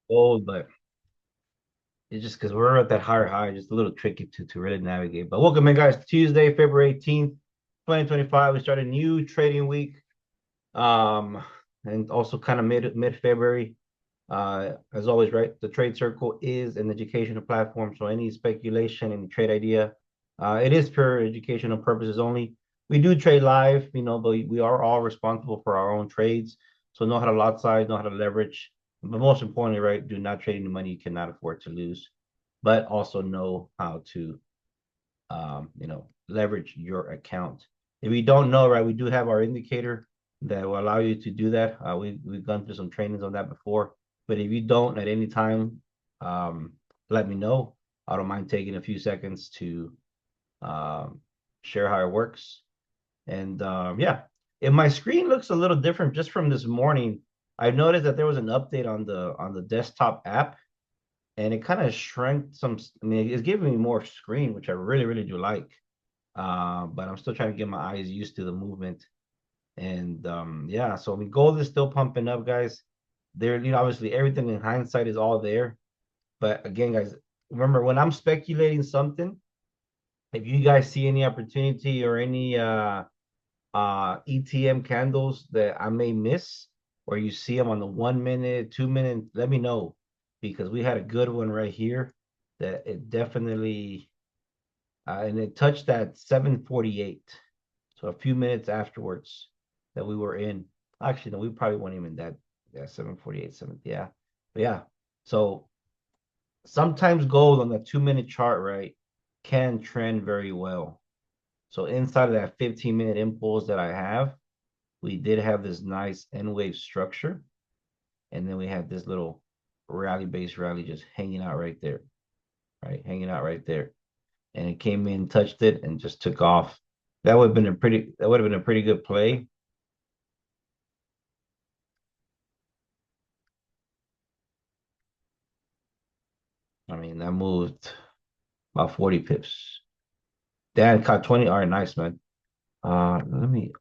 gold, but it's just because we're at that higher high, just a little tricky to really navigate. But welcome in, guys. Tuesday, February 18th, 2025. We start a new trading week. Um, and also kind of mid February. As always, right? The Trade Circle is an educational platform, so any speculation, any trade idea, it is for educational purposes only. We do trade live, but we are all responsible for our own trades. So know how to lot size, know how to leverage, but most importantly, right, do not trade any money you cannot afford to lose, but also know how to, leverage your account. If you don't know, right, we do have our indicator that will allow you to do that. We've gone through some trainings on that before, but if you don't at any time, um, let me know. I don't mind taking a few seconds to share how it works. And yeah, if my screen looks a little different just from this morning, I've noticed that there was an update on the desktop app, and it kind of shrank some. I mean, it's giving me more screen, which I really do like. But I'm still trying to get my eyes used to the movement. And yeah, so I mean, gold is still pumping up, guys. There, obviously everything in hindsight is all there. But again, guys, remember when I'm speculating something, if you guys see any opportunity or any ETM candles that I may miss, or you see them on the 1 minute, 2 minute, let me know, because we had a good one right here that it definitely and it touched at 7:48. So a few minutes afterwards that we were in. Actually, no, we probably weren't even that. Yeah, 7:48, 7. Yeah. But yeah. So sometimes gold on the 2 minute chart, right, can trend very well. So inside of that 15-minute impulse that I have, we did have this nice N wave structure. And then we had this little rally base rally just hanging out right there. Right, hanging out right there. And it came in, touched it, and just took off. That would have been a pretty good play. I mean, that moved about 40 pips. Dan caught 20. All right, nice, man. Let me.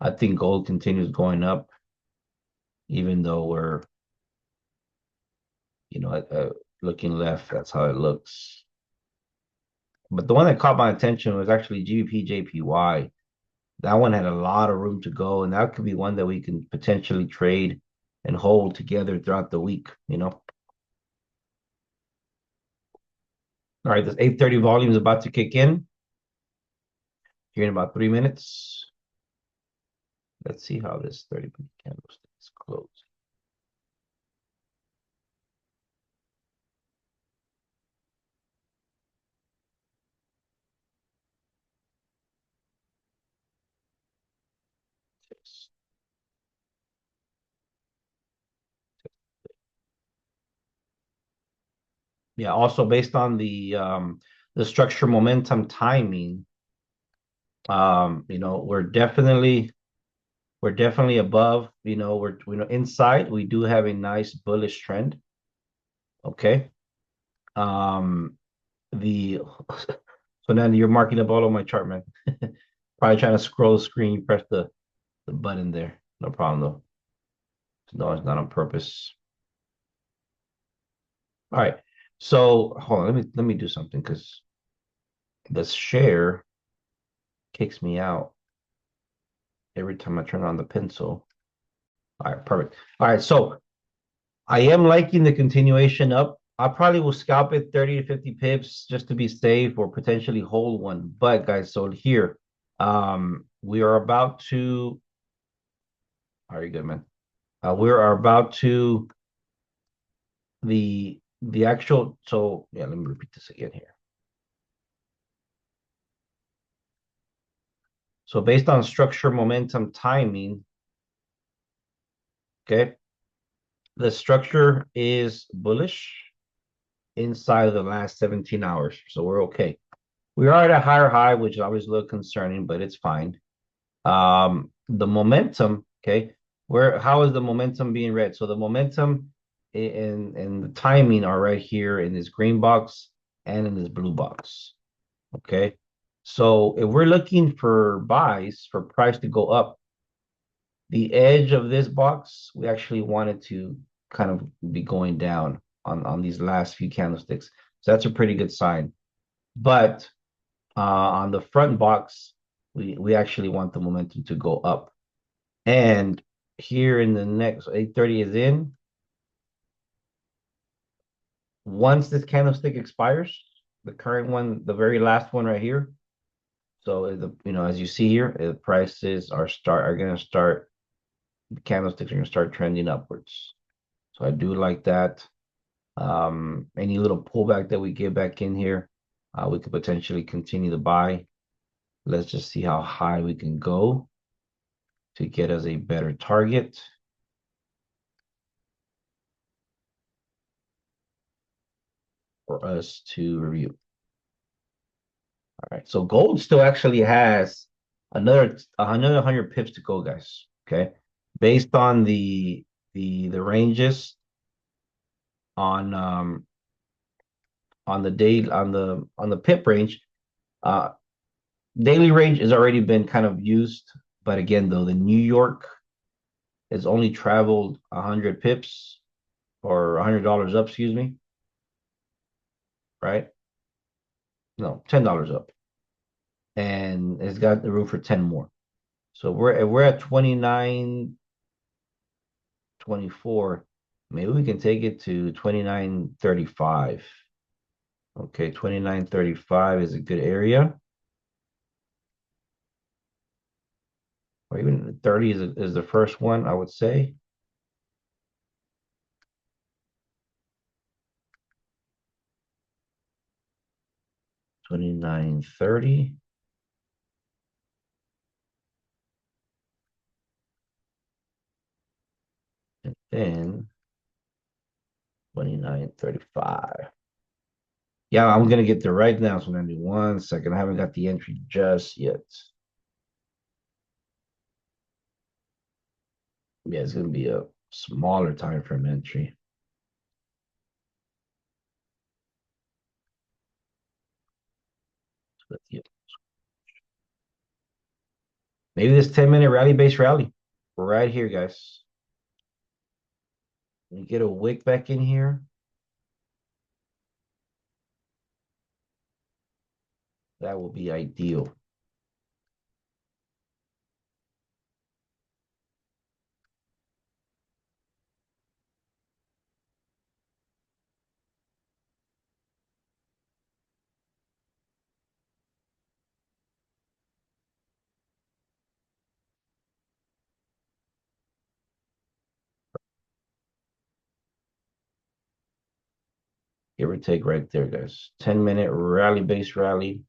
I think gold continues going up, even though we're, looking left. That's how it looks. But the one that caught my attention was actually GBP JPY. That one had a lot of room to go, and that could be one that we can potentially trade and hold together throughout the week. All right, this 8:30 volume is about to kick in here in about 3 minutes. Let's see how this 30-minute candlestick is closed. Yeah, also based on the structure momentum timing, we're definitely above, we're inside, we do have a nice bullish trend. Okay. Um the so now you're marking up all of my chart, man. Probably trying to scroll the screen, you press the button there. No problem though. No, it's not on purpose. All right. So hold on, let me do something because the share kicks me out every time I turn on the pencil. All right, perfect. All right, so I am liking the continuation up. I probably will scalp it 30 to 50 pips just to be safe or potentially hold one. But guys, so here, we are about to. Are you good, man? We are about to the actual. So yeah, let me repeat this again here. So based on structure, momentum, timing, okay, the structure is bullish inside of the last 17 hours. So we're okay. We are at a higher high, which is always a little concerning, but it's fine. The momentum, okay, how is the momentum being read? So the momentum and the timing are right here in this green box and in this blue box. Okay. So if we're looking for buys for price to go up, the edge of this box, we actually wanted to kind of be going down on these last few candlesticks. So that's a pretty good sign. But on the front box, we actually want the momentum to go up. And here in the next 8:30 is in. Once this candlestick expires, the current one, the very last one right here. So as you see here, the prices are going to start. The candlesticks are going to start trending upwards. So I do like that. Any little pullback that we get back in here, we could potentially continue to buy. Let's just see how high we can go to get us a better target for us to review. All right, so gold still actually has another 100 pips to go, guys. Okay, based on the ranges on the day on the pip range, uh, daily range has already been kind of used, but again, though the New York has only traveled 100 pips or $100 up, excuse me, right? No, $10 up, and it's got the room for 10 more. So we're at 29.24. Maybe we can take it to 29.35. Okay, 29.35 is a good area. Or even 30 is the first one, I would say. 29.30. And then 29.35. Yeah, I'm gonna get there right now. So 91 second. I haven't got the entry just yet. Yeah, it's gonna be a smaller time frame entry. Maybe this 10-minute rally base rally. We're right here, guys. We get a wick back in here. That will be ideal. Give or take right there, guys. 10-minute rally base rally.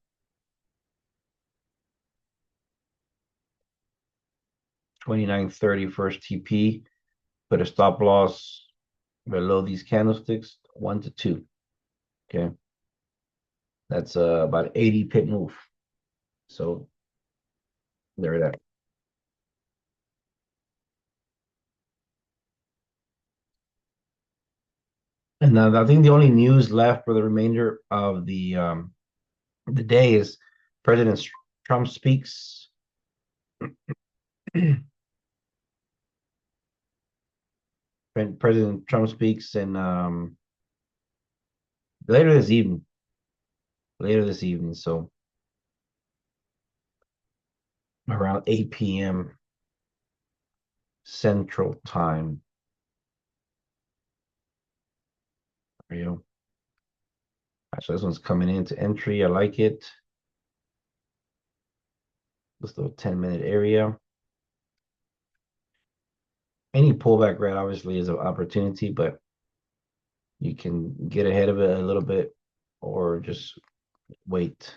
29.30 first TP. Put a stop loss below these candlesticks, 1 to 2. Okay. That's about 80 pip move. So there that. And I think the only news left for the remainder of the day is President Trump speaks. President Trump speaks in later this evening. Later this evening, so around 8 p.m. Central Time. You know, so this one's coming into entry. I like it. This little 10-minute area. Any pullback red obviously is an opportunity, but you can get ahead of it a little bit or just wait.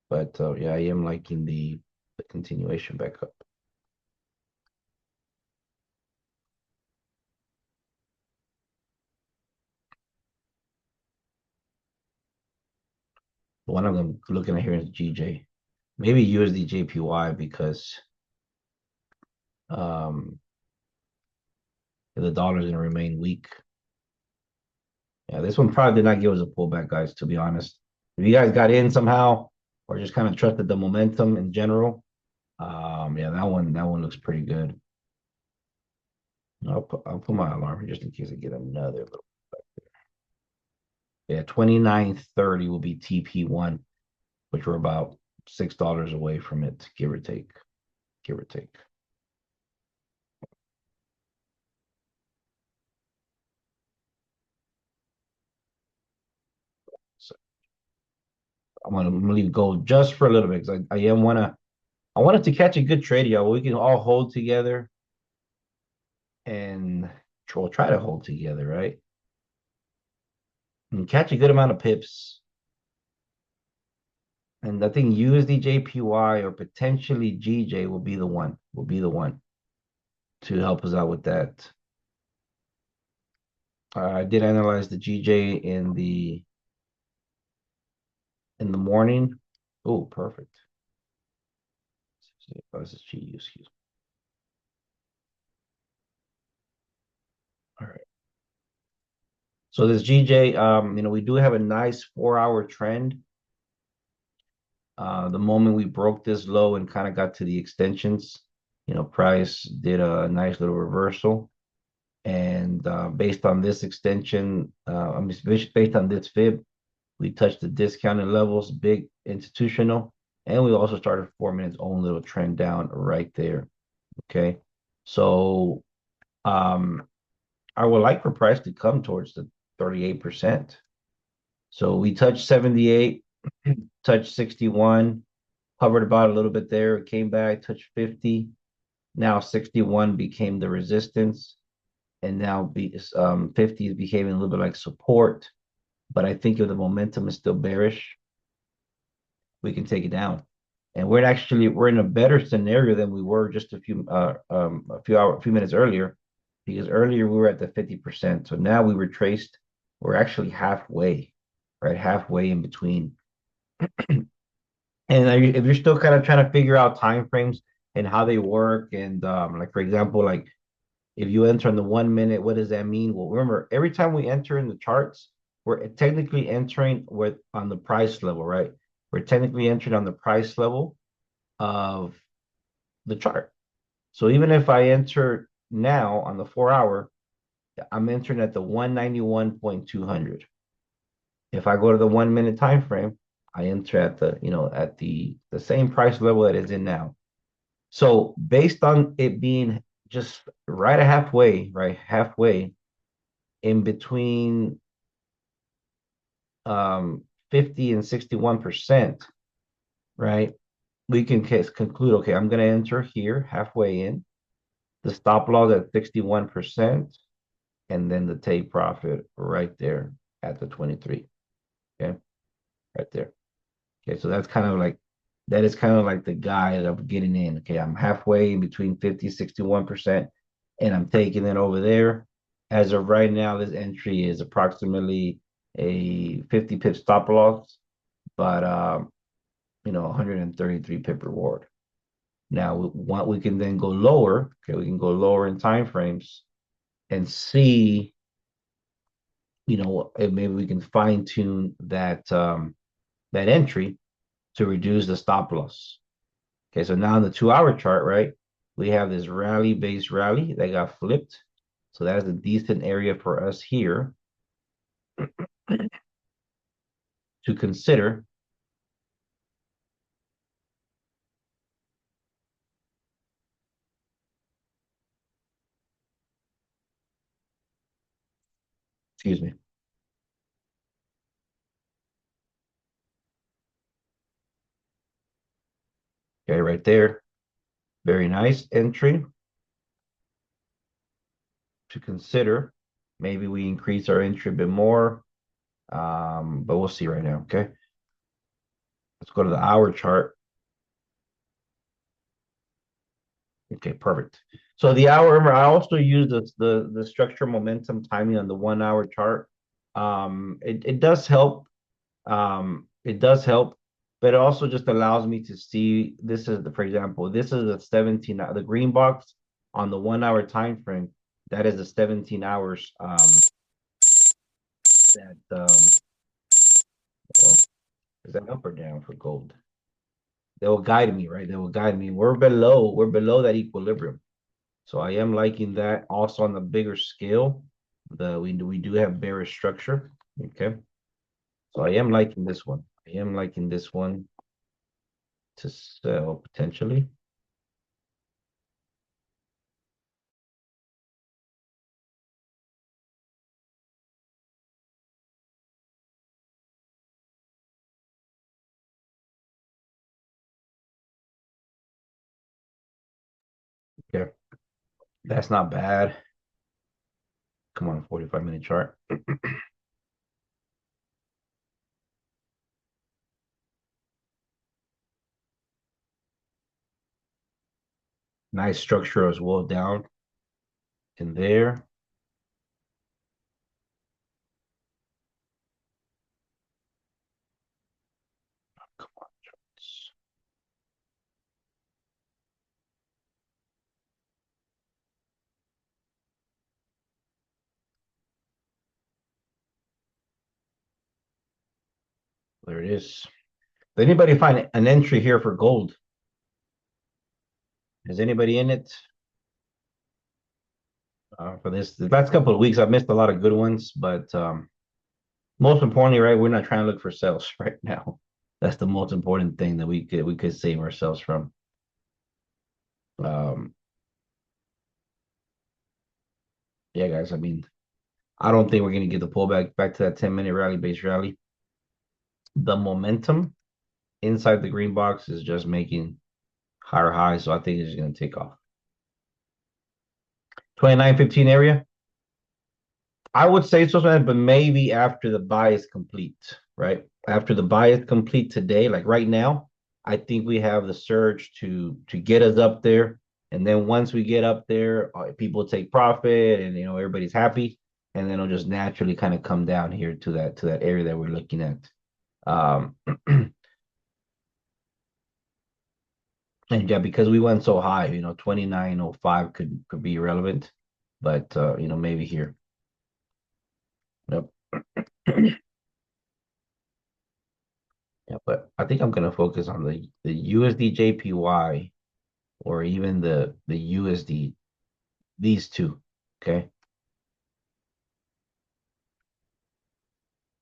But yeah, I am liking the continuation back up. The one I'm looking at here is GJ. Maybe USD JPY because um, the dollar is going to remain weak. Yeah, this one probably did not give us a pullback, guys, to be honest. If you guys got in somehow or just kind of trusted the momentum in general, yeah, that one looks pretty good. I'll put my alarm here just in case I get another little. Yeah, 29.30 will be TP1, which we're about $6 away from it, give or take. Give or take. So I'm gonna leave gold just for a little bit because I wanted to catch a good trade, y'all. We can all hold together and we'll try to hold together, right? And catch a good amount of pips. And I think USDJPY or potentially GJ will be the one to help us out with that. I did analyze the GJ in the morning. Oh, perfect. Oh, this is GU, excuse me. All right. So this GJ, we do have a nice 4-hour trend. The moment we broke this low and kind of got to the extensions, price did a nice little reversal. And based on this extension, based on this fib, we touched the discounted levels, big institutional, and we also started 4 minutes own little trend down right there. Okay. So I would like for price to come towards the 38%. So we touched 78, touched 61, hovered about a little bit there, came back, touched 50. Now 61 became the resistance, and now 50 is behaving a little bit like support. But I think if the momentum is still bearish, we can take it down. And we're in a better scenario than we were just a few minutes earlier, because earlier we were at the 50%. So now we retraced. We're actually halfway, right? Halfway in between. And if you're still kind of trying to figure out time frames and how they work, and like for example, like if you enter in the 1 minute, what does that mean? Well, remember, every time we enter in the charts, we're technically entering on the price level, right? We're technically entering on the price level of the chart. So even if I enter now on the 4 hour, I'm entering at the 191.200. If I go to the 1 minute time frame, I enter at the same price level that is in now. So based on it being just right at halfway, right? Halfway in between 50 and 61%, right? We can conclude, okay, I'm gonna enter here halfway in. The stop loss at 61%, and then the take profit right there at the 23. Okay, right there. Okay, so that is kind of like the guide of getting in. Okay, I'm halfway in between 50, 61%, and I'm taking it over there. As of right now, this entry is approximately a 50 pip stop loss, but 133 pip reward. Now, we can then go lower. Okay, we can go lower in time frames and see, if maybe we can fine tune that entry to reduce the stop loss. Okay, so now in the 2 hour chart, right, we have this base rally that got flipped. So that is a decent area for us here to consider. Excuse me. Okay, right there. Very nice entry to consider. Maybe we increase our entry a bit more, but we'll see right now. Okay, let's go to the hour chart. Okay, perfect. So the hour, remember, I also use the structure momentum timing on the 1 hour chart. It does help. It does help, but it also just allows me to see this is for example, this is a 17, the green box on the 1 hour time frame. That is the 17 hours that well, is that up or down for gold? They will guide me, right? They will guide me. We're below that equilibrium. So I am liking that. Also on the bigger scale, we do have bearish structure. Okay. So I am liking this one. I am liking this one to sell potentially. Okay. That's not bad. Come on, 45-minute chart. Nice structure as well down in there. Come on, charts. There it is. Did anybody find an entry here for gold? Is anybody in it for this? The last couple of weeks, I've missed a lot of good ones, but most importantly, right, we're not trying to look for sales right now. That's the most important thing that we could save ourselves from. Um, yeah, guys. I mean, I don't think we're gonna get the pullback back to that 10-minute rally base rally. The momentum inside the green box is just making higher highs, so I think it's gonna take off. 29.15 area. I would say so, man, but maybe after the buy is complete, right? After the buy is complete today, like right now, I think we have the surge to get us up there, and then once we get up there, people take profit, and everybody's happy, and then it'll just naturally kind of come down here to that area that we're looking at. Um, and yeah, because we went so high, 29.05 could be irrelevant, but maybe here. Yep. Yeah, but I think I'm gonna focus on the USD JPY or even the USD, these two. Okay.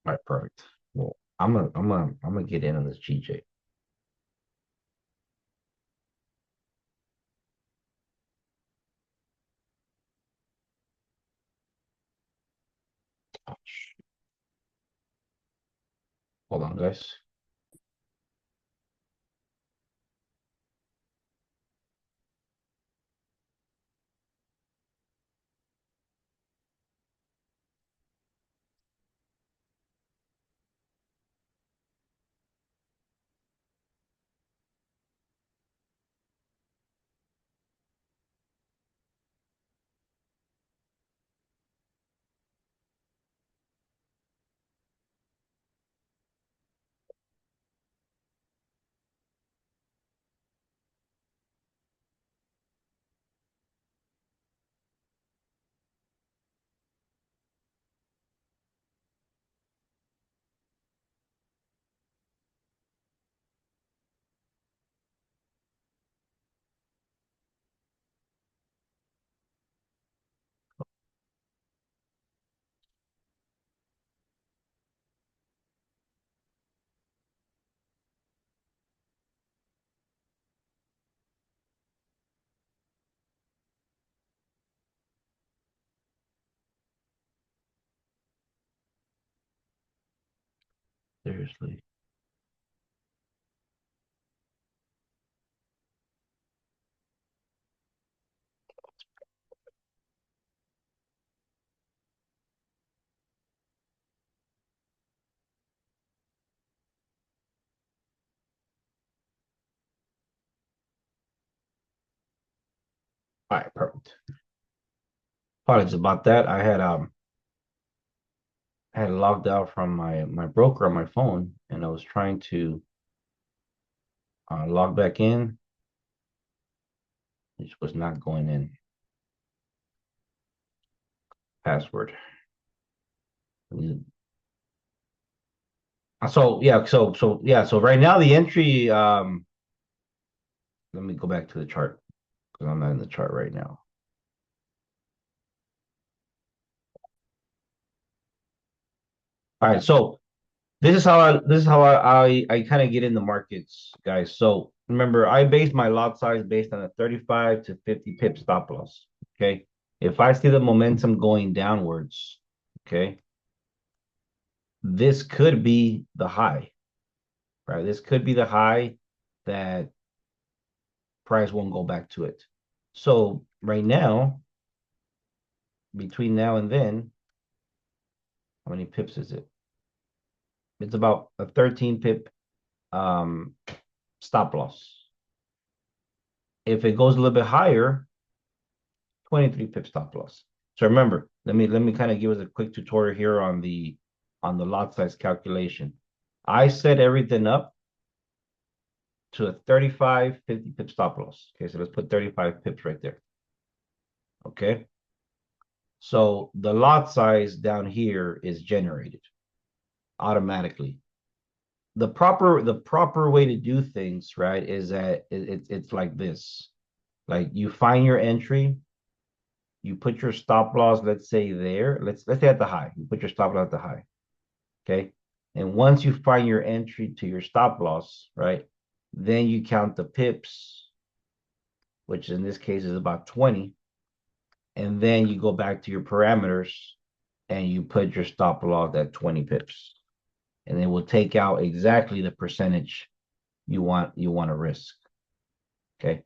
All right, perfect. Well, I'm gonna get in on this GJ. Hold on, guys. Seriously. All right, perfect. Apologies about that. I had logged out from my broker on my phone, and I was trying to log back in. It just was not going in. Password. So right now the entry, let me go back to the chart because I'm not in the chart right now. All right, so this is how I kind of get in the markets, guys. So remember, I base my lot size based on a 35 to 50 pip stop loss. Okay. If I see the momentum going downwards, okay, this could be the high, right? This could be the high that price won't go back to it. So right now, between now and then, how many pips is it? It's about a 13 pip um, stop loss. If it goes a little bit higher, 23 pip stop loss. So remember, let me kind of give us a quick tutorial here on the lot size calculation. I set everything up to a 35, 50 pip stop loss. Okay, so let's put 35 pips right there. Okay. So the lot size down here is generated automatically. The proper way to do things, right, is that it's like this. Like you find your entry, you put your stop loss, let's say there. Let's say at the high. You put your stop loss at the high. Okay. And once you find your entry to your stop loss, right, then you count the pips, which in this case is about 20. And then you go back to your parameters and you put your stop loss at 20 pips. And it will take out exactly the percentage you want to risk. Okay.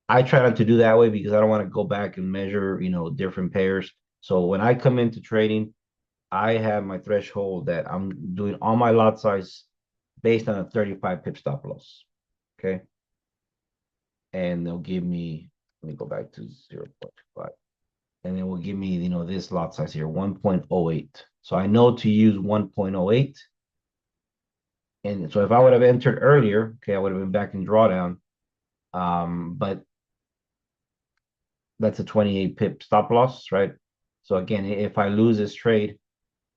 I try not to do that way because I don't want to go back and measure, different pairs. So when I come into trading, I have my threshold that I'm doing all my lot size based on a 35 pip stop loss. Okay. And they'll give me, let me go back to 0.5. And it will give me, this lot size here, 1.08. So I know to use 1.08. And so if I would have entered earlier, okay, I would have been back in drawdown. But that's a 28 pip stop loss, right? So again, if I lose this trade,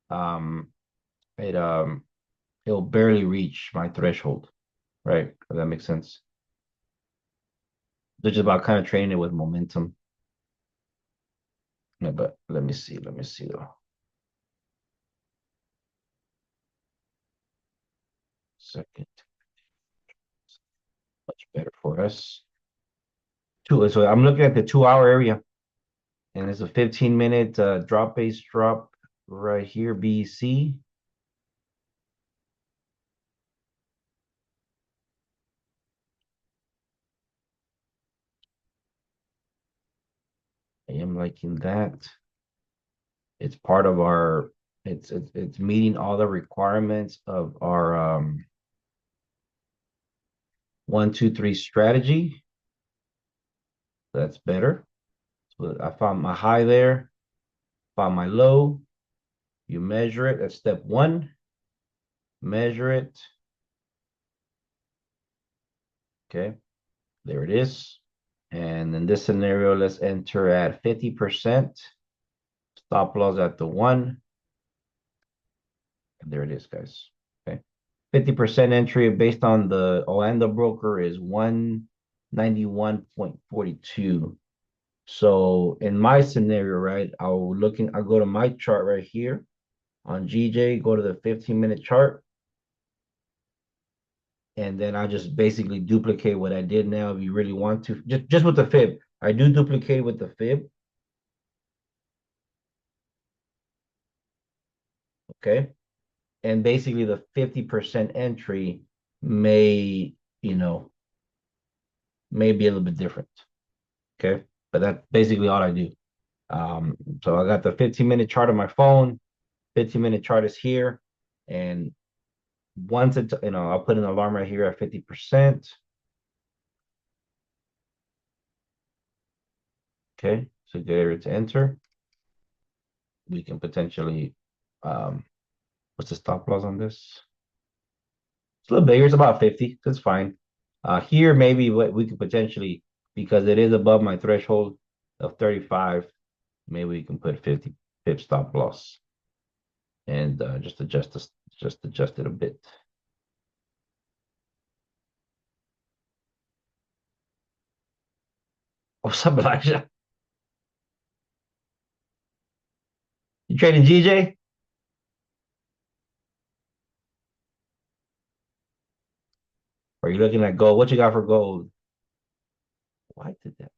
um, it it'll barely reach my threshold, right? If that makes sense. It's just about kind of trading it with momentum. Yeah, but let me see though. Second, much better for us. So I'm looking at the 2 hour area, and it's a 15-minute drop base drop right here, BC. I am liking that. It's part of our. It's meeting all the requirements of our 1, 2, 3 strategy. That's better. So I found my high there, found my low. You measure it. That's step one. Measure it. Okay, there it is. And in this scenario, let's enter at 50%. Stop loss at the 1. And there it is, guys. Okay. 50% entry based on the Orlando broker is 191.42. So in my scenario, right, I'll go to my chart right here on GJ, go to the 15-minute chart, and then I'll just basically duplicate what I did now if you really want to. Just with the fib. I do duplicate with the fib. Okay. And basically the 50% entry may, you know, may be a little bit different. Okay. But that's basically all I do. So I got the 15-minute chart on my phone. 15-minute chart is here. And once it's, I'll put an alarm right here at 50%. Okay. So there it's enter. We can potentially, what's the stop loss on this? It's a little bigger. It's about 50. That's fine. Here, maybe what we could potentially, because it is above my threshold of 35, maybe we can put 50 pip stop loss and just adjust Just adjust it a bit. What's up, Elijah? You trading GJ? Or are you looking at gold? What you got for gold? Why did that?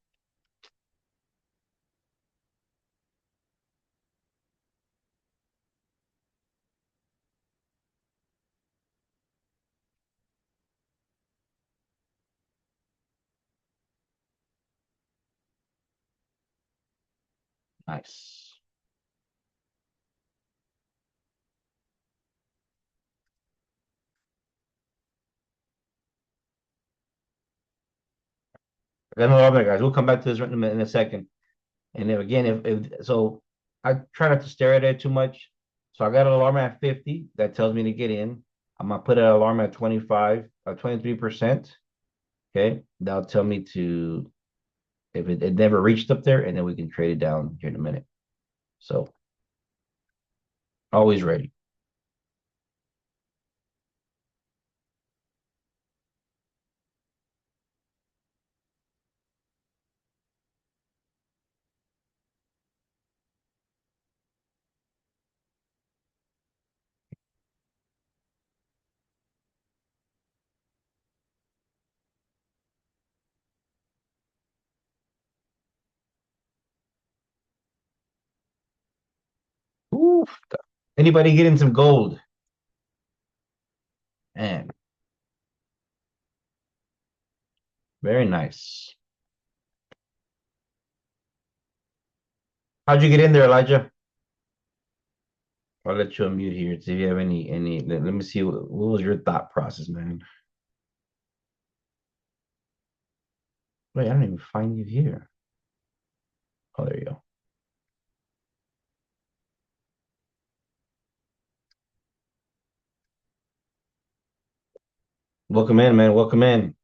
Nice. I got no other guys. We'll come back to this in a second. And then again, if so, I try not to stare at it too much. So I got an alarm at 50 that tells me to get in. I'm gonna put an alarm at 25, 23%. Okay. That'll tell me to if it never reached up there, and then we can trade it down here in a minute. So always ready. Ooh. Anybody getting some gold? Man, very nice. How'd you get in there, Elijah? I'll let you unmute here. See if you have any. Let me see what was your thought process, man. Wait, I don't even find you here. Oh, there you go. Welcome in, man. Welcome in.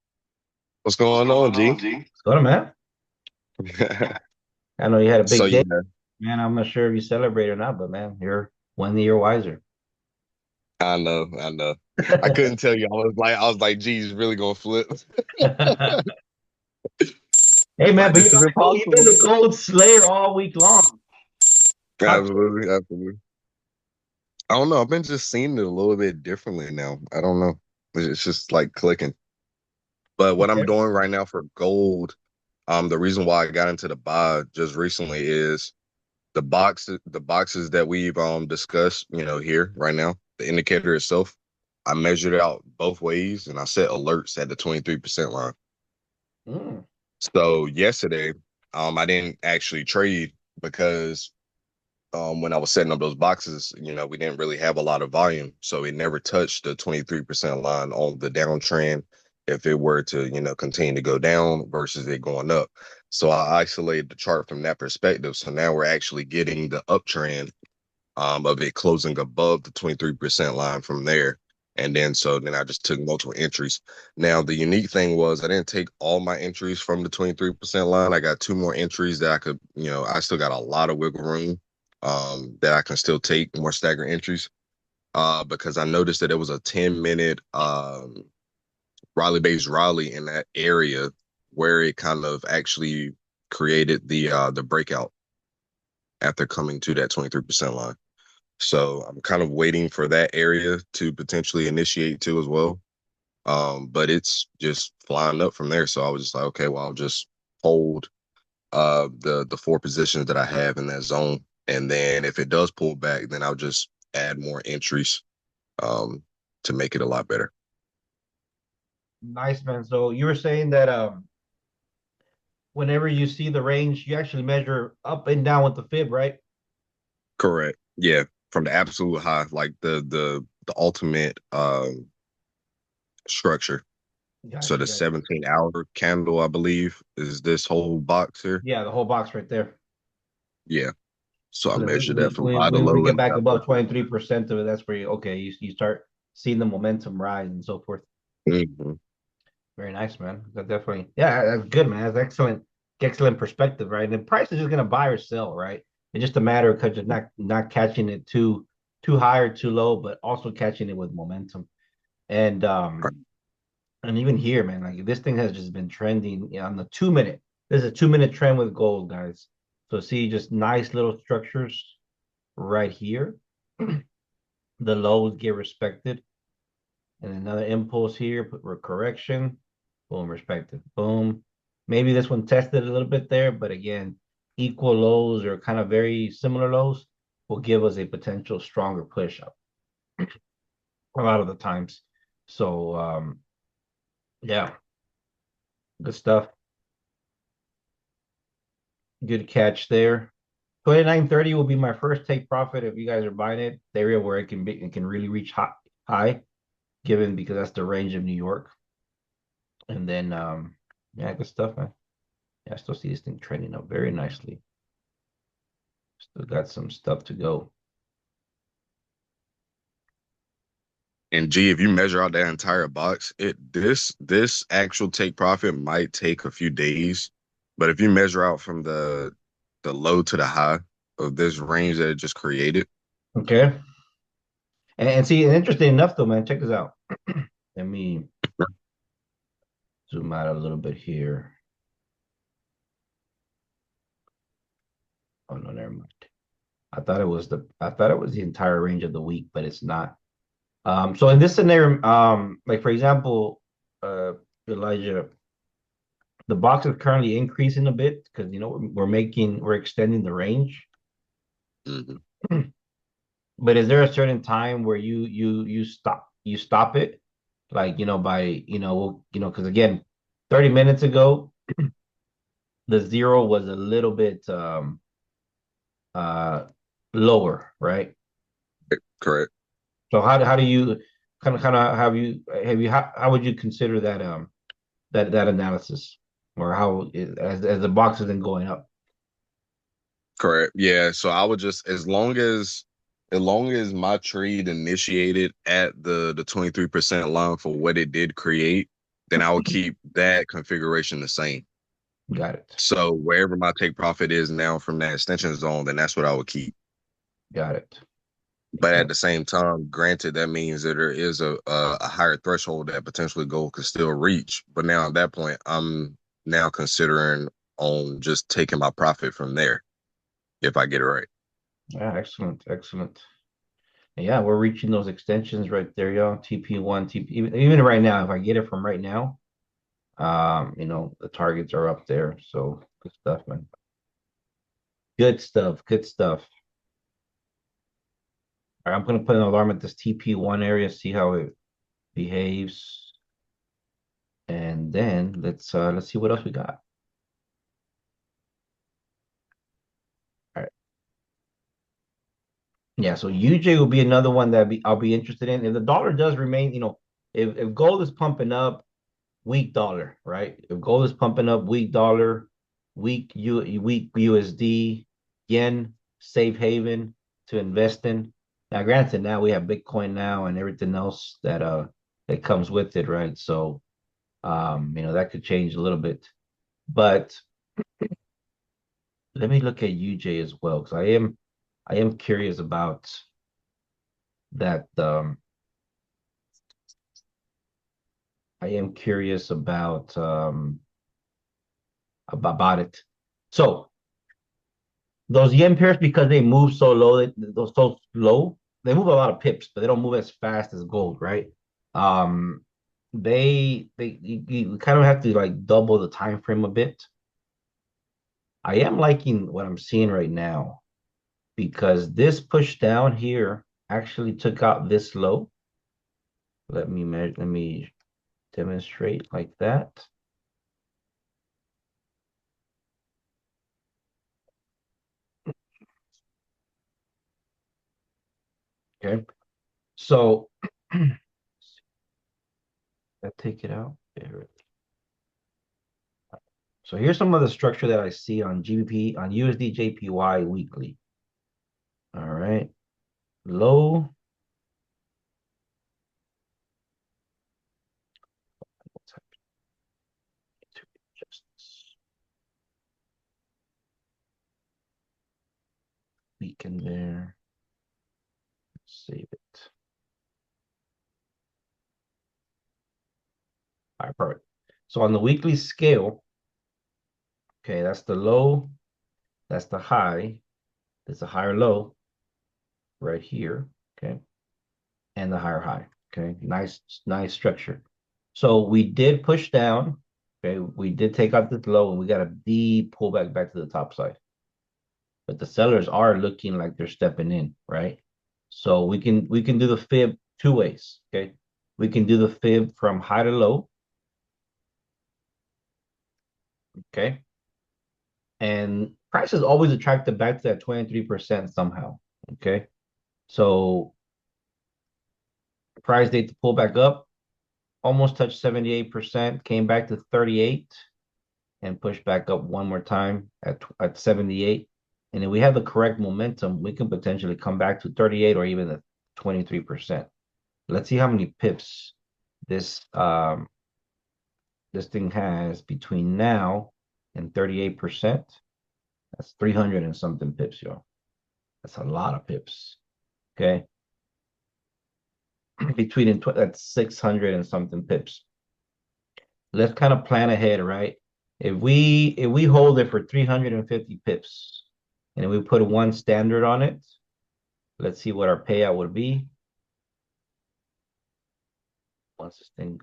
What's going on, G? What's going on, man? I know you had a So big day, yeah, man. I'm not sure if you celebrate or not, but man, you're 1 year wiser. I know. I couldn't tell you. I was like, geez, really gonna flip. Hey, man, Like but this is you've been impossible. the gold slayer all week long. Talk to us. Absolutely, absolutely. I don't know. I've been just seeing it a little bit differently now. I don't know. It's just like clicking. But what I'm Okay. doing right now for gold, the reason why I got into the buy just recently is the boxes that we've discussed, here right now, the indicator itself, I measured it out both ways and I set alerts at the 23% line. Mm, So yesterday, I didn't actually trade because when I was setting up those boxes, we didn't really have a lot of volume. So it never touched the 23% line on the downtrend if it were to, continue to go down versus it going up. So I isolated the chart from that perspective. So now we're actually getting the uptrend of it closing above the 23% line from there. And then I just took multiple entries. Now, the unique thing was I didn't take all my entries from the 23% line. I got two more entries that I could, I still got a lot of wiggle room that I can still take more staggered entries because I noticed that it was a 10-minute Raleigh based rally in that area where it kind of actually created the breakout after coming to that 23% line. So I'm kind of waiting for that area to potentially initiate too as well. But it's just flying up from there. So I was just like, okay, well, I'll just hold the four positions that I have in that zone. And then if it does pull back, then I'll just add more entries um to make it a lot better. nice, man. So you were saying that whenever you see the range, you actually measure up and down with the fib, right? Correct. Yeah. From the absolute high, like the ultimate structure. So Gotcha, the gotcha. 17-hour candle, I believe, is this whole box here. Yeah, the whole box right there. Yeah. So I So that measured that from high to when we low get and back got above both of 23% of it, that's where you start seeing the momentum rise and so forth. them. Mhm. Very nice, man. That definitely, yeah, that's good, man. That's excellent perspective, right? And the price is just gonna buy or sell, right? It's just a matter of just not catching it too. too high or too low, but also catching it with momentum. And Right. even here, man, like this thing has just been trending on the 2 minute. There's a 2 minute trend with gold, guys. So see, just nice little structures right here. The lows get respected, and another impulse here, put correction, boom, respected, boom. Maybe this one tested a little bit there, but again, equal lows or kind of very similar lows will give us a potential stronger push up a lot of the times. So yeah, good stuff. Good catch there. 29.30 will be my first take profit if you guys are buying it. The area where it can really reach high, given because that's the range of New York. And then yeah, good stuff, man. Yeah, I still see this thing trending up very nicely. Still got some stuff to go. And G, if you measure out that entire box, this actual take profit might take a few days, but if you measure out from the low to the high of this range that it just created, Okay. And see, and interesting enough though, man, check this out. Let me zoom out a little bit here. Oh no, never mind. I thought it was the entire range of the week, but it's not. So in this scenario, like for example, Elijah, the box is currently increasing a bit because we're extending the range. mhm, But is there a certain time where you stop it, like by because again, 30 minutes ago the zero was a little bit uh lower, right? correct, So how do you kind of how would you consider that that analysis or as the box has been going up? correct. Yeah, so I would just as long as my trade initiated at the 23% line for what it did create, then I would keep that configuration the same. Got it. So wherever my take profit is now from that extension zone, then that's what I would keep. Got it. But Okay. at the same time, granted, that means that there is a higher threshold that potentially gold could still reach. But now at that point, I'm now considering on just taking my profit from there if I get it right. Yeah, excellent, excellent. Yeah, we're reaching those extensions right there, y'all. TP1, TP, even right now, if I get it from right now, the targets are up there. So good stuff, man. Good stuff, good stuff. All right, I'm gonna put an alarm at this TP1 area, see how it behaves, and then let's see what else we got. All right. Yeah, so UJ will be another one that I'll be interested in. If the dollar does remain, if gold is pumping up, weak dollar, right? If gold is pumping up, weak dollar, weak USD, yen, safe haven to invest in. Now, granted, now we have Bitcoin now and everything else that comes with it, right? So that could change a little bit. But let me look at UJ as well, because I am curious about that. I am curious about it. So those yen pairs, because they move so low, those so slow, they move a lot of pips, but they don't move as fast as gold, right? Um, you kind of have to like double the time frame a bit. I am liking what I'm seeing right now because this push down here actually took out this low. Let me demonstrate like that. Okay, so I take it out there. So here's some of the structure that I see on GBP on USD JPY weekly. All right. Low. Weaken there. Save it. All right, perfect. So on the weekly scale, okay, that's the low, that's the high, that's a higher low right here, okay, and the higher high, okay. Nice structure. So we did push down, okay. We did take out the low, and we got a deep pullback back to the top side. But the sellers are looking like they're stepping in, right? So we can do the fib two ways, okay. We can do the fib from high to low, okay. And prices always attracted back to that 23% somehow, okay. So price date to pull back up, almost touched 78%, came back to 38 and pushed back up one more time at 78. And if we have the correct momentum, we can potentially come back to 38 or even the 23%. Let's see how many pips this this thing has between now and 38%. That's 300 and something pips, yo. That's a lot of pips. Okay. Between that's 600 and something pips. Let's kind of plan ahead, right? If we hold it for 350 pips and we put one standard on it, let's see what our payout would be. Once this thing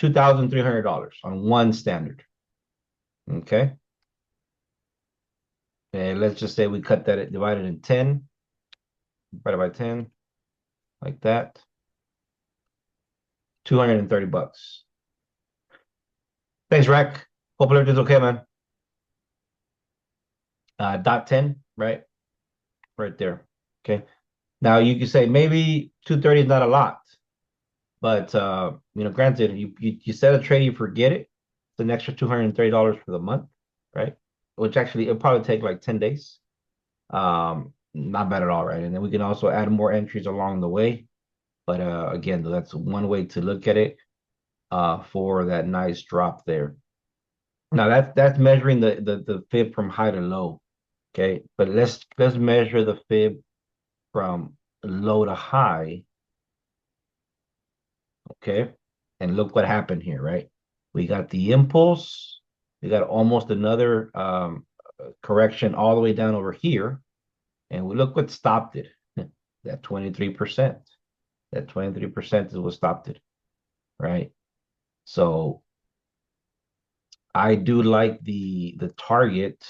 $2,300 on one standard. Okay. And let's just say we cut that, divided in 10, divided by 10, like that. 230 bucks. Thanks, Rack. Hope everything's okay, man. Dot 10, right? Right there. Okay. Now you can say maybe 230 is not a lot, but granted, you set a trade, you forget it. It's an extra $230 for the month, right? Which actually it'll probably take like 10 days. Not bad at all, right? And then we can also add more entries along the way. But again, that's one way to look at it for that nice drop there. Now that's measuring the fib from high to low. Okay, but let's measure the fib from low to high. Okay, and look what happened here, right? We got the impulse. We got almost another correction all the way down over here, and we look what stopped it. That 23%. That 23% is what stopped it, right? So I do like the target.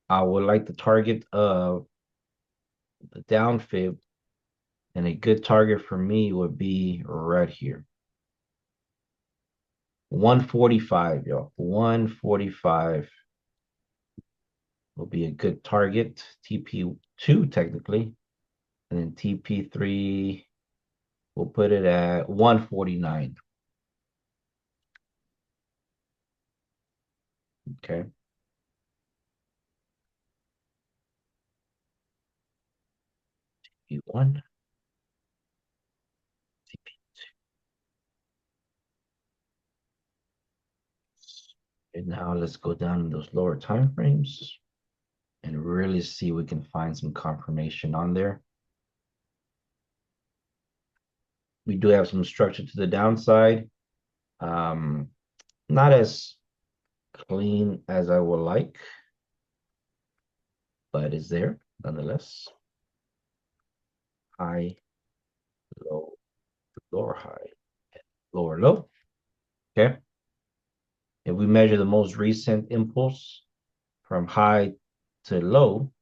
I would like the target of the down fib, and a good target for me would be right here. 145, y'all. 145 will be a good target. TP2 technically. And then TP3, we'll put it at 149. Okay. TP1. And now let's go down in those lower time frames and really see if we can find some confirmation on there. We do have some structure to the downside. Not as clean as I would like, but it's there nonetheless. High, low, lower high, lower low. Okay. If we measure the most recent impulse from high to low,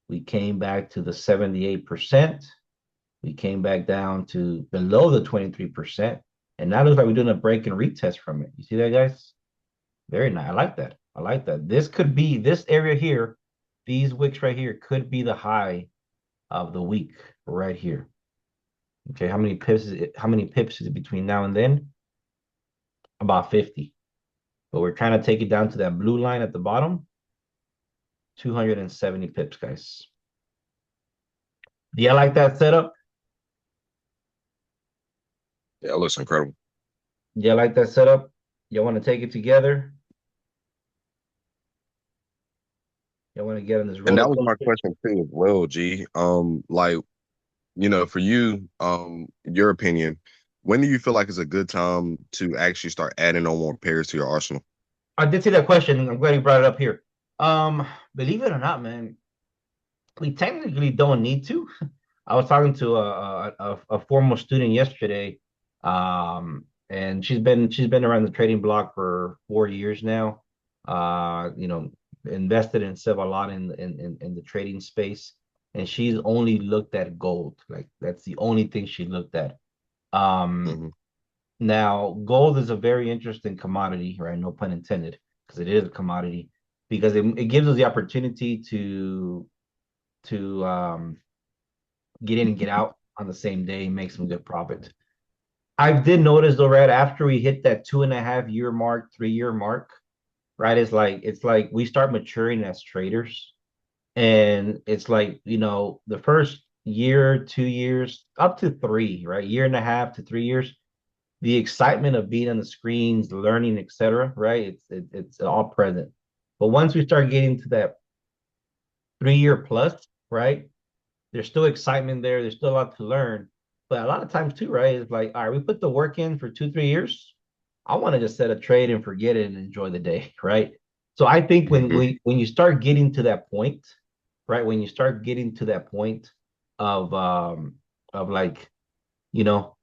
we came back to the 78%. We came back down to below the 23%. And now it looks like we're doing a break and retest from it. You see that, guys? Very nice. I like that. I like that. This could be, this area here, these wicks right here could be the high of the week right here. Okay, how many pips is it, how many pips is it between now and then? About 50. But we're trying to take it down to that blue line at the bottom. 270 pips, guys. Do you like that setup? Yeah, it looks incredible. Do you like that setup? You want to take it together? You want to get on this And roller that was my coaster? question too as well, G. Like, for you, your opinion, when do you feel like it's a good time to actually start adding on more pairs to your arsenal? I did see that question. I'm glad you brought it up here. Um, Believe it or not, man, we technically don't need to. I was talking to a former student yesterday, and she's been around the trading block for 4 years now. You know, invested in a lot in the trading space, and she's only looked at gold. Like that's the only thing she looked at. Um, Hmm. Now gold is a very interesting commodity, right? No pun intended, because it is a commodity because it gives us the opportunity to get in and get out on the same day and make some good profit. I did notice though, right after we hit that 2.5 year mark, 3 year mark, right? It's like we start maturing as traders. And it's like, the first year, 2 years, up to three, right? Year and a half to 3 years, the excitement of being on the screens, learning, etc., right? It's all present. But once we start getting to that 3 year plus, right? There's still excitement there. There's still a lot to learn. But a lot of times too, right? It's like, all right, we put the work in for 2, 3 years. I want to just set a trade and forget it and enjoy the day, right? So I think when Hmm. when you start getting to that point, right? When you start getting to that point of like, you know,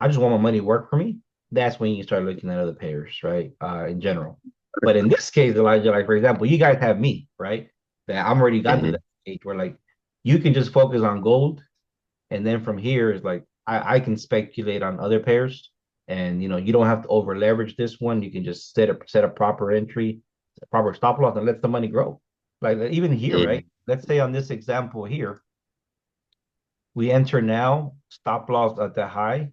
I just want my money to work for me, that's when you start looking at other pairs, right? In general. But in this case, Elijah, like for example, you guys have me, right? That I'm already gotten to Hmm. that stage where like you can just focus on gold, and then from here is like I can speculate on other pairs, and you don't have to over leverage this one. You can just set a proper entry, proper stop loss, and let the money grow. Like even here, right? Hmm. Let's say on this example here, we enter now, stop loss at the high,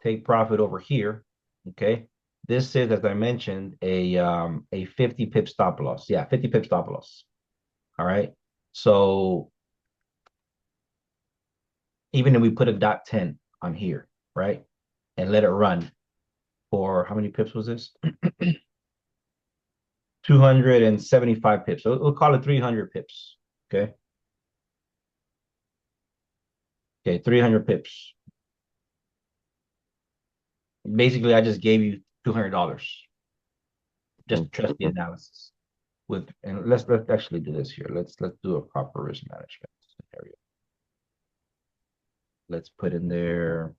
take profit over here. Okay. This is, as I mentioned, a 50 pip stop loss. Yeah, 50 pip stop loss. All right. So even if we put a dot 10 on here, right? And let it run for how many pips was this? 275 pips. So we'll call it 300 pips. Okay. Okay. 300 pips. Basically, I just gave you $200. Just trust the Hmm. analysis. And let's actually do this here. Let's do a proper risk management scenario. Let's put in there.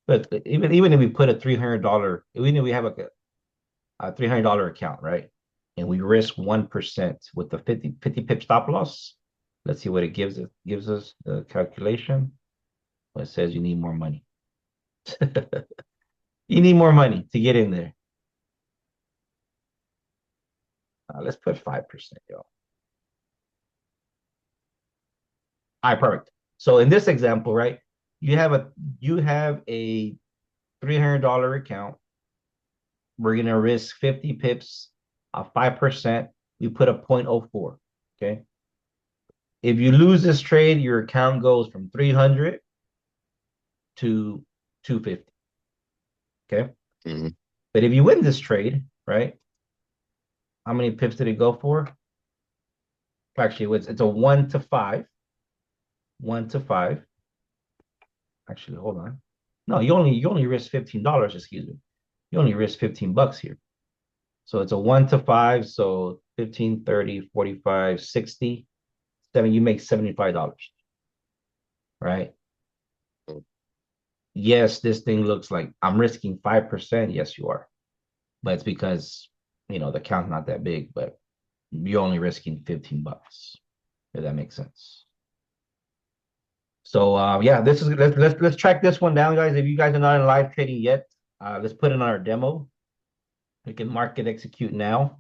But even if we put a $300, even if we have a $300 account, right? And we risk 1% with the 50 pip stop loss. Let's see what it gives us the calculation. Well, it says you need more money. You need more money to get in there. Let's put 5%, y'all. All right, perfect. So in this example, right, you have a you have a $300 account. We're gonna risk 50 pips, 5%. We put a 0.04. Okay. If you lose this trade, your account goes from 300 to 250. Okay. Hmm. But if you win this trade, right? How many pips did it go for? Actually, it's a 1 to 5. 1 to 5. Actually, hold on. No, you only risk $15, excuse me. You only risk $15 here. So it's a 1 to 5. So 15, 30, 45, 60, 7. You make $75, right? Yes, this thing looks like I'm risking 5%. Yes, you are. But it's because, the count's not that big, but you're only risking $15, if that makes sense. So yeah, this is let's track this one down, guys. If you guys are not in live trading yet, let's put in our demo. We can market execute now.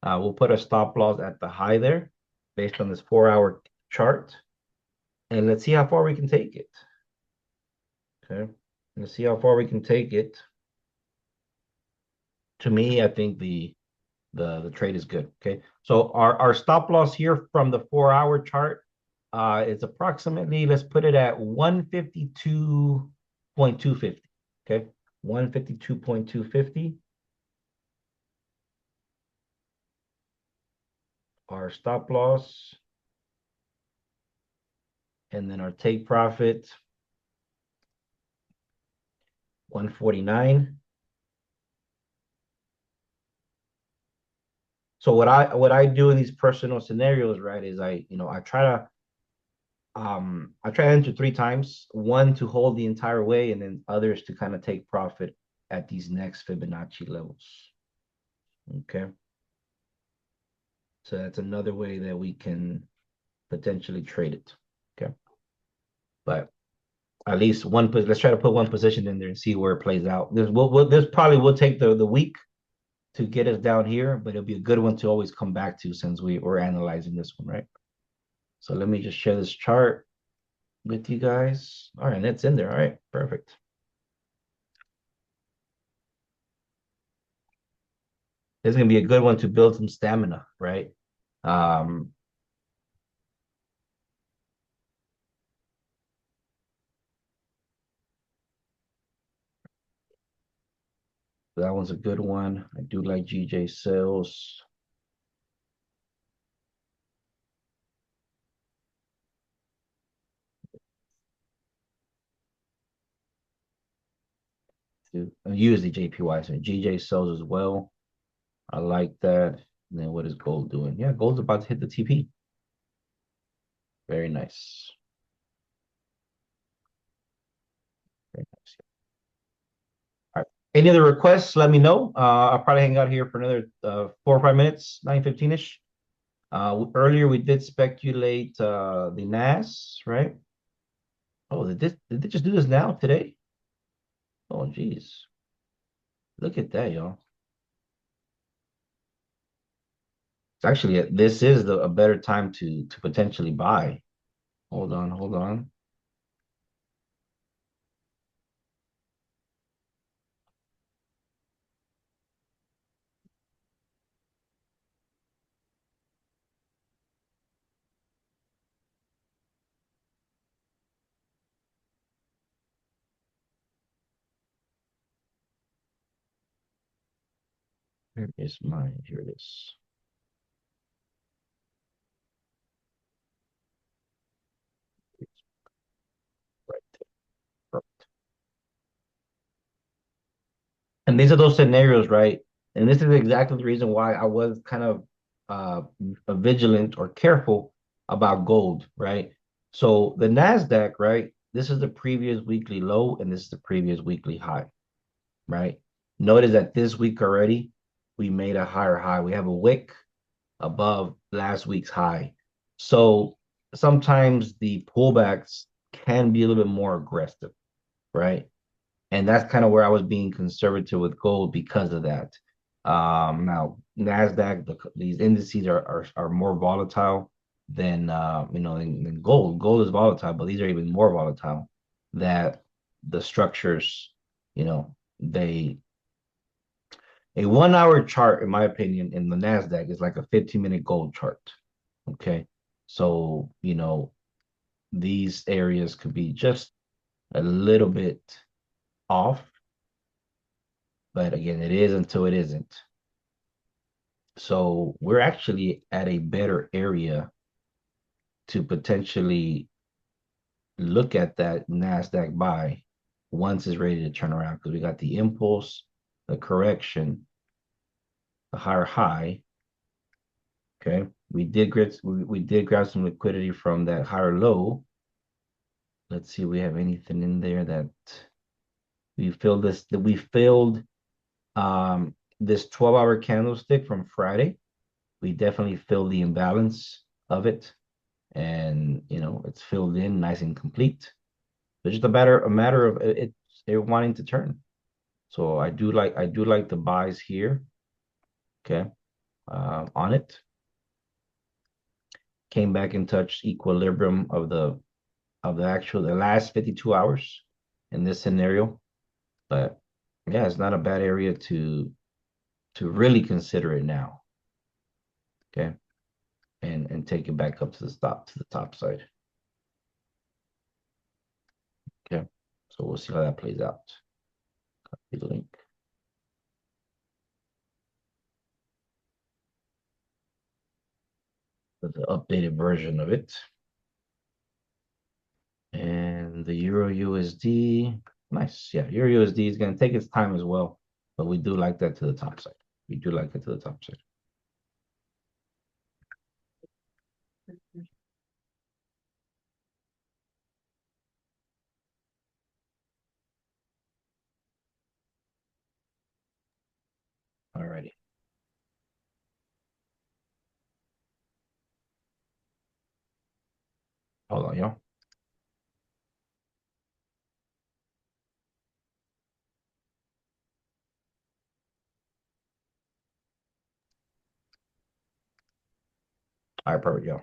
We'll put a stop loss at the high there based on this 4 hour chart. And let's see how far we can take it. Okay. Let's see how far we can take it. To me, I think the trade is good. Okay. So our stop loss here from the 4 hour chart is approximately, let's put it at 152.250. Okay. 152.250. our stop loss, and then our take profit, 149. So what I do in these personal scenarios, right, is I try to enter three times, one to hold the entire way, and then others to kind of take profit at these next Fibonacci levels. Okay. So that's another way that we can potentially trade it. Okay. But at least one, let's try to put one position in there and see where it plays out. This probably will take the week to get us down here, but it'll be a good one to always come back to since we're analyzing this one, right? So let me just share this chart with you guys. All right, that's in there. All right, perfect. This is gonna be a good one to build some stamina, right? Um, that one's a good one. I do like GJ sales. To use the JPY, so GJ sells as well. I like that. And then what is gold doing? Yeah, gold's about to hit the TP. Very nice. Very nice. All right. Any other requests? Let me know. I'll probably hang out here for another 4 or 5 minutes, 9:15-ish. Earlier we did speculate the NAS, right? Oh, did they just do this now today? Oh, geez. Look at that, y'all. It's actually this is a better time to potentially buy. Hold on, hold on. Where is mine? Here it is. It's right there. And these are those scenarios, right? And this is exactly the reason why I was kind of vigilant or careful about gold, right? So the Nasdaq, right? This is the previous weekly low, and this is the previous weekly high, right? Notice that this week already we made a higher high. We have a wick above last week's high. So sometimes the pullbacks can be a little bit more aggressive, right? And that's kind of where I was being conservative with gold because of that. Now Nasdaq, these indices are more volatile than than gold. Gold is volatile, but these are even more volatile. That the structures, they a 1 hour chart, in my opinion, in the Nasdaq is like a 15-minute gold chart. Okay, so these areas could be just a little bit off. But again, it is until it isn't. So we're actually at a better area to potentially look at that NASDAQ buy once it's ready to turn around because we got the impulse, the correction, the higher high. Okay. We did grab some liquidity from that higher low. Let's see if we have anything in there that we filled this 12-hour candlestick from Friday. We definitely filled the imbalance of it, and it's filled in nice and complete. It's just a matter of it wanting to turn. So I do like the buys here. Okay, on it. Came back and touched equilibrium the last 52 hours in this scenario. But yeah, it's not a bad area to really consider it now. Okay, and take it back up to the top side. Okay, so we'll see how that plays out. Copy the link. the updated version of it. And the Euro USD, nice. Yeah, Euro USD is going to take its time as well, but we do like that to the top side. We do like it to the top side. Alrighty. Hold on, y'all. All right, perfect, y'all.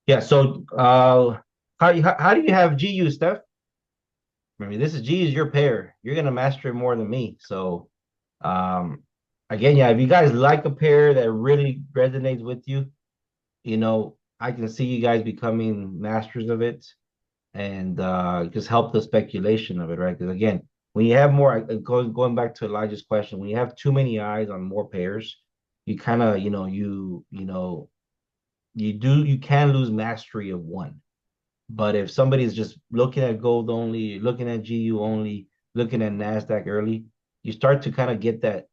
Yeah, so how do you have GU, Steph? I mean, this is G is your pair. You're gonna master it more than me. So um again, yeah, if you guys like a pair that really resonates with you, I can see you guys becoming masters of it and just help the speculation of it, right? Because again, when you have more going back to Elijah's question, when you have too many eyes on more pairs, you kind of, you can lose mastery of one. But if somebody's just looking at gold only, looking at GU only, looking at Nasdaq early, you start to kind of get that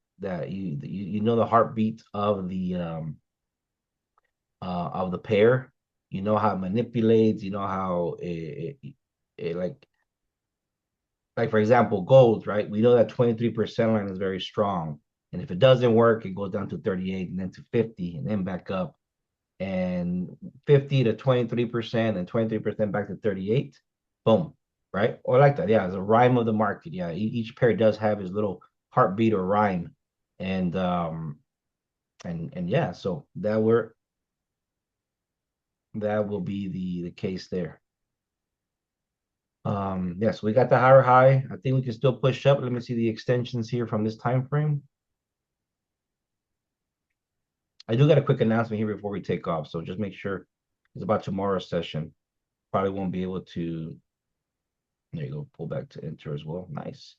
you know the heartbeat of the pair. You know how it manipulates. You know how it like for example gold, right? We know that 23% line is very strong, and if it doesn't work, it goes down to 38 and then to 50 and then back up and 50 to 23% and 23% back to 38. Boom. Right? Or like that. Yeah, it's a rhyme of the market. Yeah. Each pair does have his little heartbeat or rhyme. And yeah, so that will be the case there. Yes, we got the higher high. I think we can still push up. Let me see the extensions here from this time frame. I do got a quick announcement here before we take off. So just make sure it's about tomorrow's session. Probably won't be able to. There you go. Pull back to enter as well. Nice.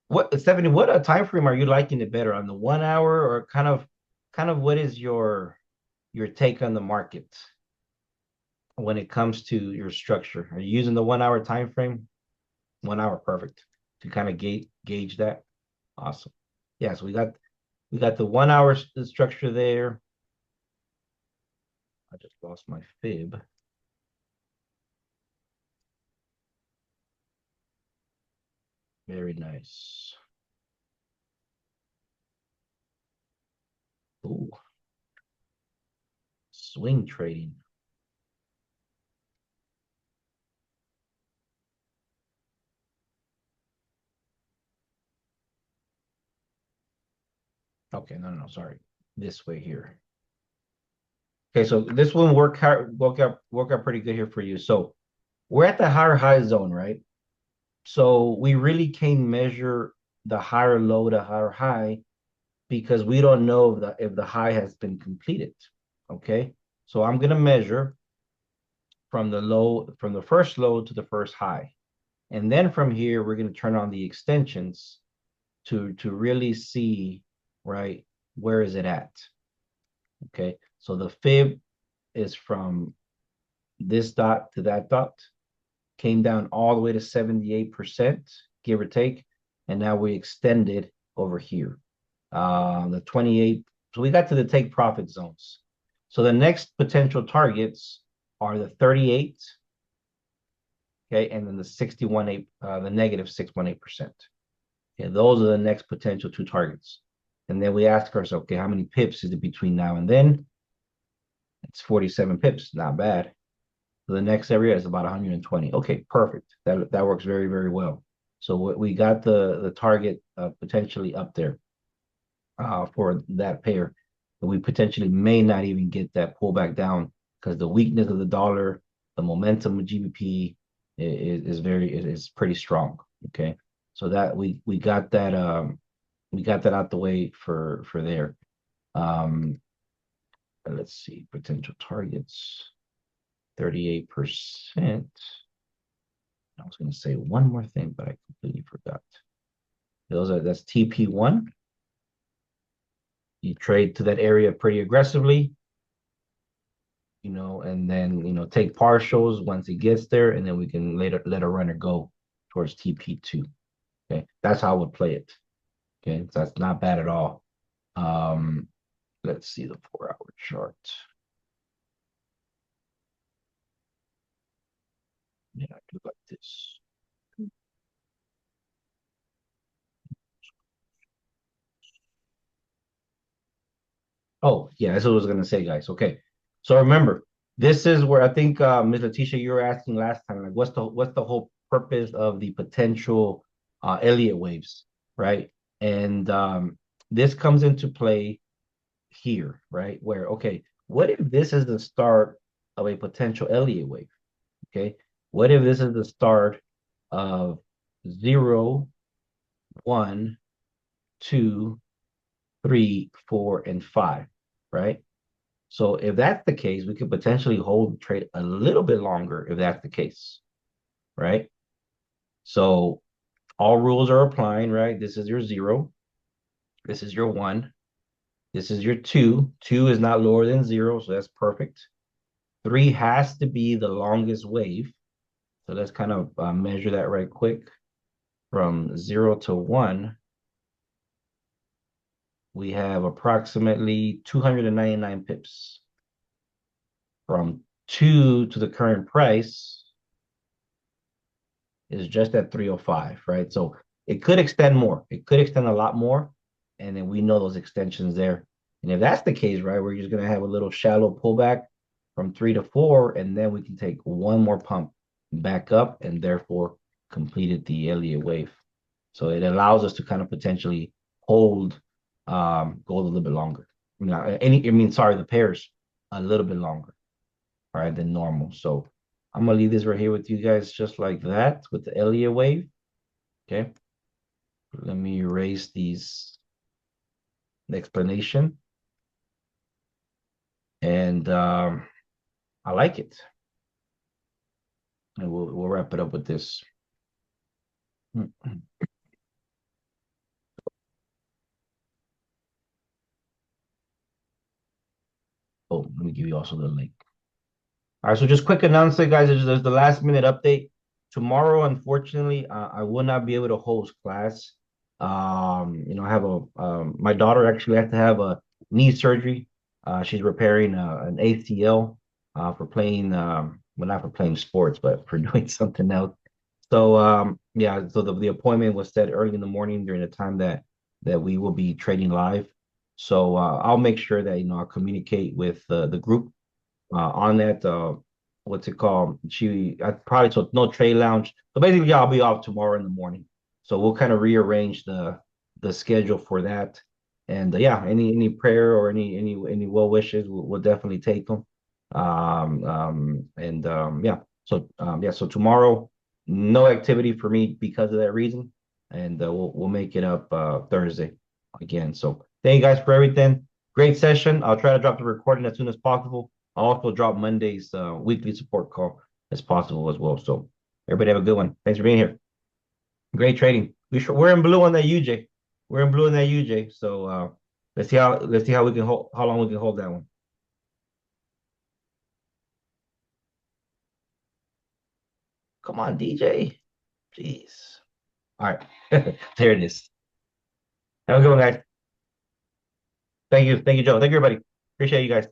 What, Stephanie? What a time frame are you liking it better on the 1 hour or kind of what is your take on the market when it comes to your structure? Are you using the 1 hour time frame? 1 hour, perfect. To kind of gauge that. Awesome. Yeah, so we got the 1 hour structure there. I just lost my fib. Very nice. Ooh, swing trading. Okay, no, sorry. This way here. Okay, so this one work out pretty good here for you. So we're at the higher high zone, right? So we really can't measure the higher low to higher high because we don't know if the high has been completed. Okay, so I'm gonna measure from the first low to the first high, and then from here we're gonna turn on the extensions to really see, right, where is it at. Okay, so the fib is from this dot to that dot, came down all the way to 78%, give or take, and now we extended over here. The 28, so we got to the take profit zones. So the next potential targets are the 38, okay, and then the 61.8, the negative 6.8%. Okay, those are the next potential two targets. And then we ask ourselves, okay, how many pips is it between now and then? It's 47 pips, not bad. So the next area is about 120. Okay, perfect. That works very, very well. So we got the target potentially up there for that pair. But we potentially may not even get that pullback down because the weakness of the dollar, the momentum of GBP is pretty strong. Okay, so that we got that out the way for there. Um, let's see potential targets. 38%. I was going to say one more thing, but I completely forgot. That's TP1. You trade to that area pretty aggressively, and then take partials once it gets there, and then we can later let a runner go towards TP2. Okay, that's how I would play it. Okay, so that's not bad at all. Um, let's see the 4-hour chart. Yeah, I do like this. Oh, yeah, that's what I was gonna say, guys. Okay. So remember, this is where I think Ms. Letitia, you were asking last time, like what's the whole purpose of the potential Elliott waves, right? And this comes into play here, right? Where, okay, what if this is the start of a potential Elliott wave? Okay. What if this is the start of 0, 1, 2, 3, 4, and 5, right? So if that's the case, we could potentially hold the trade a little bit longer if that's the case, right? So all rules are applying, right? This is your 0. This is your 1. This is your 2. 2 is not lower than 0, so that's perfect. 3 has to be the longest wave. So let's kind of measure that right quick. From 0 to 1, we have approximately 299 pips. From 2 to the current price is just at 305, right? So it could extend more. It could extend a lot more. And then we know those extensions there. And if that's the case, right, we're just going to have a little shallow pullback from 3 to 4, and then we can take one more pump back up and therefore completed the Elliott wave. So it allows us to kind of potentially hold gold a little bit longer. Sorry, the pairs a little bit longer, all right, than normal. So I'm gonna leave this right here with you guys just like that with the Elliott wave. Okay. Let me erase these explanation. And I like it. And we'll wrap it up with this. Oh, let me give you also the link. All right, so just quick announcement, guys. There's the last minute update. Tomorrow, unfortunately, I will not be able to host class. I have my daughter actually had to have a knee surgery. She's repairing an ACL for playing, well, not for playing sports, but for doing something else. So yeah, so the appointment was set early in the morning during the time that we will be trading live. So I'll make sure that I'll communicate with the group on that. What's it called? I probably told no trade lounge. So basically, I'll be off tomorrow in the morning. So we'll kind of rearrange the schedule for that. And yeah, any prayer or any well wishes, we'll definitely take them. Yeah. So tomorrow, no activity for me because of that reason, and we'll make it up Thursday again. So thank you guys for everything. Great session. I'll try to drop the recording as soon as possible. I'll also drop Monday's weekly support call as possible as well. So everybody have a good one. Thanks for being here. Great trading. We're in blue on that UJ. We're in blue on that UJ. So let's see how we can hold how long we can hold that one. Come on, DJ. Jeez. All right. There it is. Have a good one, guys. Thank you. Thank you, Joe. Thank you, everybody. Appreciate you guys.